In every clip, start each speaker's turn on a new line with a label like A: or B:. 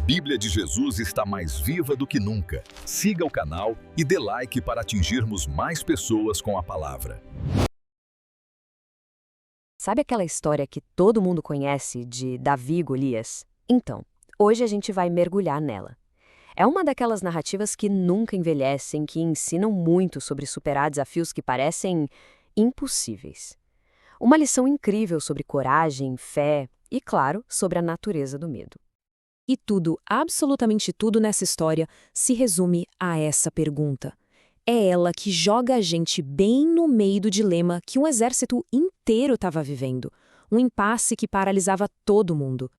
A: Bíblia de Jesus está mais viva do que nunca. Siga o canal e dê like para atingirmos mais pessoas com a palavra.
B: Sabe aquela história que todo mundo conhece de Davi e Golias? Então, hoje a gente vai mergulhar nela. É uma daquelas narrativas que nunca envelhecem, que ensinam muito sobre superar desafios que parecem impossíveis. Uma lição incrível sobre coragem, fé e, claro, sobre a natureza do medo.
C: E tudo, absolutamente tudo nessa história se resume a essa pergunta. É ela que joga a gente bem no meio do dilema que um exército inteiro estava vivendo, um impasse que paralisava todo mundo.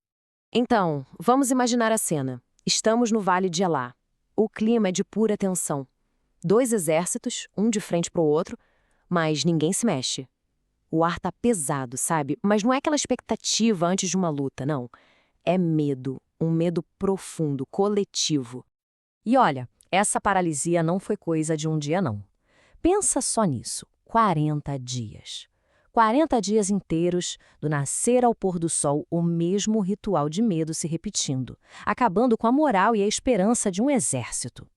B: Então, vamos imaginar a cena. Estamos no Vale de Elá. O clima é de pura tensão. Dois exércitos, um de frente para o outro, mas ninguém se mexe. O ar tá pesado, sabe? Mas não é aquela expectativa antes de uma luta, não. É medo, um medo profundo, coletivo. E olha, essa paralisia não foi coisa de um dia, não. Pensa só nisso, 40 dias. 40 dias inteiros, do nascer ao pôr do sol, o mesmo ritual de medo se repetindo, acabando com a moral e a esperança de um exército.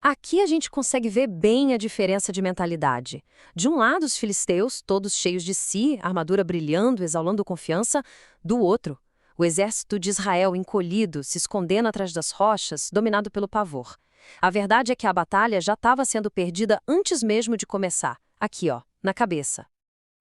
B: Aqui a gente consegue ver bem a diferença de mentalidade. De um lado, os filisteus, todos cheios de si, armadura brilhando, exalando confiança. Do outro, o exército de Israel encolhido, se escondendo atrás das rochas, dominado pelo pavor. A verdade é que a batalha já estava sendo perdida antes mesmo de começar. Aqui, ó, na cabeça.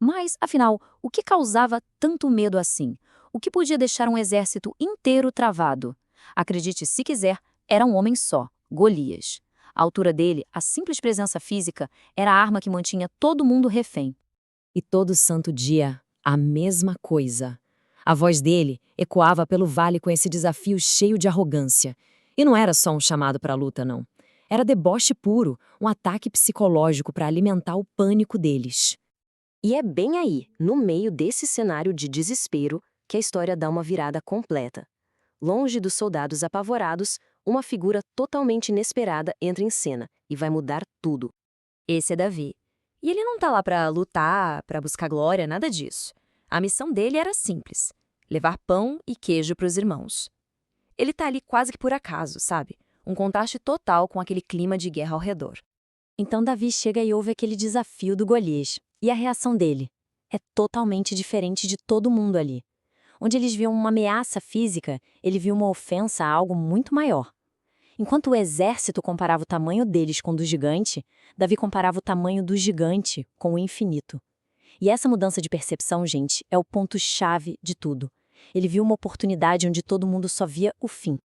C: Mas, afinal, o que causava tanto medo assim? O que podia deixar um exército inteiro travado? Acredite se quiser, era um homem só, Golias. A altura dele, a simples presença física, era a arma que mantinha todo mundo refém. E todo santo dia, a mesma coisa. A voz dele ecoava pelo vale com esse desafio cheio de arrogância. E não era só um chamado para a luta, não. Era deboche puro, um ataque psicológico para alimentar o pânico deles.
B: E é bem aí, no meio desse cenário de desespero, que a história dá uma virada completa. Longe dos soldados apavorados, uma figura totalmente inesperada entra em cena e vai mudar tudo. Esse é Davi. E ele não tá lá pra lutar, pra buscar glória, nada disso. A missão dele era simples: levar pão e queijo pros irmãos. Ele tá ali quase que por acaso, sabe? Um contraste total com aquele clima de guerra ao redor.
C: Então Davi chega e ouve aquele desafio do Golias. E a reação dele é totalmente diferente de todo mundo ali. Onde eles viam uma ameaça física, ele viu uma ofensa a algo muito maior. Enquanto o exército comparava o tamanho deles com o do gigante, Davi comparava o tamanho do gigante com o infinito. E essa mudança de percepção, gente, é o ponto-chave de tudo. Ele viu uma oportunidade onde todo mundo só via o fim.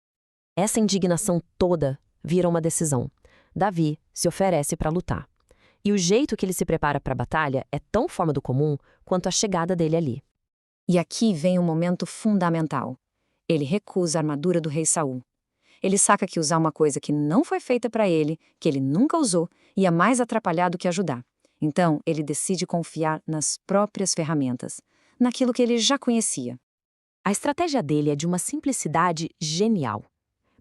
B: Essa indignação toda vira uma decisão. Davi se oferece para lutar. E o jeito que ele se prepara para a batalha é tão fora do comum quanto a chegada dele ali.
C: E aqui vem um momento fundamental. Ele recusa a armadura do rei Saul. Ele saca que usar uma coisa que não foi feita para ele, que ele nunca usou, ia mais atrapalhar do que ajudar. Então, ele decide confiar nas próprias ferramentas, naquilo que ele já conhecia.
B: A estratégia dele é de uma simplicidade genial.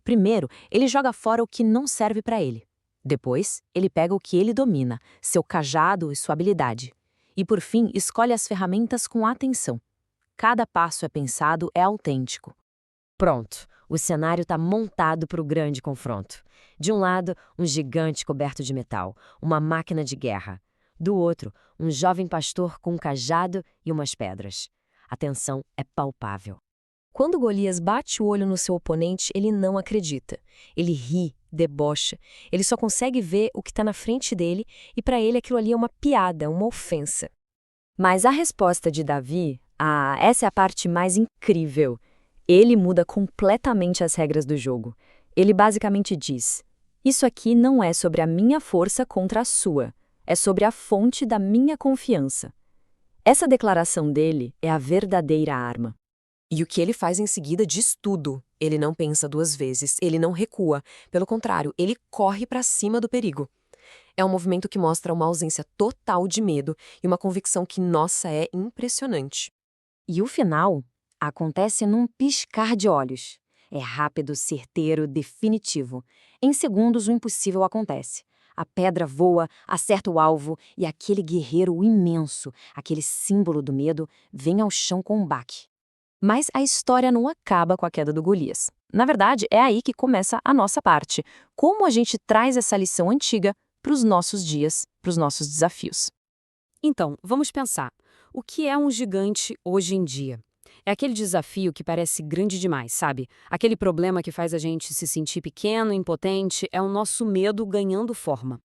B: Primeiro, ele joga fora o que não serve para ele. Depois, ele pega o que ele domina, seu cajado e sua habilidade. E por fim, escolhe as ferramentas com atenção. Cada passo é pensado, é autêntico. Pronto, o cenário está montado para o grande confronto. De um lado, um gigante coberto de metal, uma máquina de guerra. Do outro, um jovem pastor com um cajado e umas pedras. A tensão é palpável. Quando Golias bate o olho no seu oponente, ele não acredita. Ele ri, debocha. Ele só consegue ver o que está na frente dele e para ele aquilo ali é uma piada, uma ofensa. Mas a resposta de Davi, essa é a parte mais incrível. Ele muda completamente as regras do jogo. Ele basicamente diz: isso aqui não é sobre a minha força contra a sua, é sobre a fonte da minha confiança. Essa declaração dele é a verdadeira arma.
D: E o que ele faz em seguida diz tudo. Ele não pensa duas vezes, ele não recua. Pelo contrário, ele corre para cima do perigo. É um movimento que mostra uma ausência total de medo e uma convicção que, nossa, é impressionante.
C: E o final acontece num piscar de olhos. É rápido, certeiro, definitivo. Em segundos, o impossível acontece. A pedra voa, acerta o alvo e aquele guerreiro imenso, aquele símbolo do medo, vem ao chão com um baque.
B: Mas a história não acaba com a queda do Golias. Na verdade, é aí que começa a nossa parte. Como a gente traz essa lição antiga para os nossos dias, para os nossos desafios.
E: Então, vamos pensar. O que é um gigante hoje em dia? É aquele desafio que parece grande demais, sabe? Aquele problema que faz a gente se sentir pequeno, impotente, é o nosso medo ganhando forma.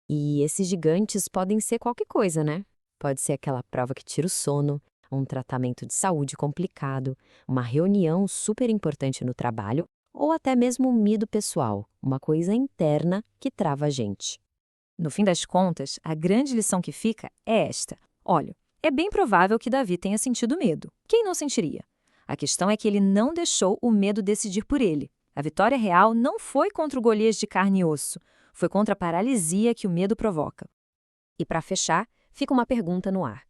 B: E esses gigantes podem ser qualquer coisa, né? Pode ser aquela prova que tira o sono, um tratamento de saúde complicado, uma reunião super importante no trabalho, ou até mesmo um medo pessoal, uma coisa interna que trava a gente. No fim das contas, a grande lição que fica é esta. Olha, é bem provável que Davi tenha sentido medo. Quem não sentiria? A questão é que ele não deixou o medo decidir por ele. A vitória real não foi contra o Golias de carne e osso, foi contra a paralisia que o medo provoca. E para fechar, fica uma pergunta no ar.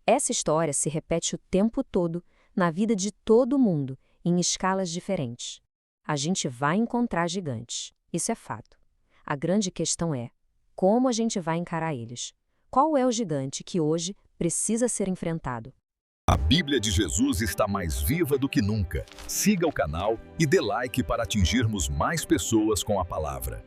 B: Essa história se repete o tempo todo, na vida de todo mundo, em escalas diferentes. A gente vai encontrar gigantes, isso é fato. A grande questão é, como a gente vai encarar eles? Qual é o gigante que hoje precisa ser enfrentado?
A: A Bíblia de Jesus está mais viva do que nunca. Siga o canal e dê like para atingirmos mais pessoas com a palavra.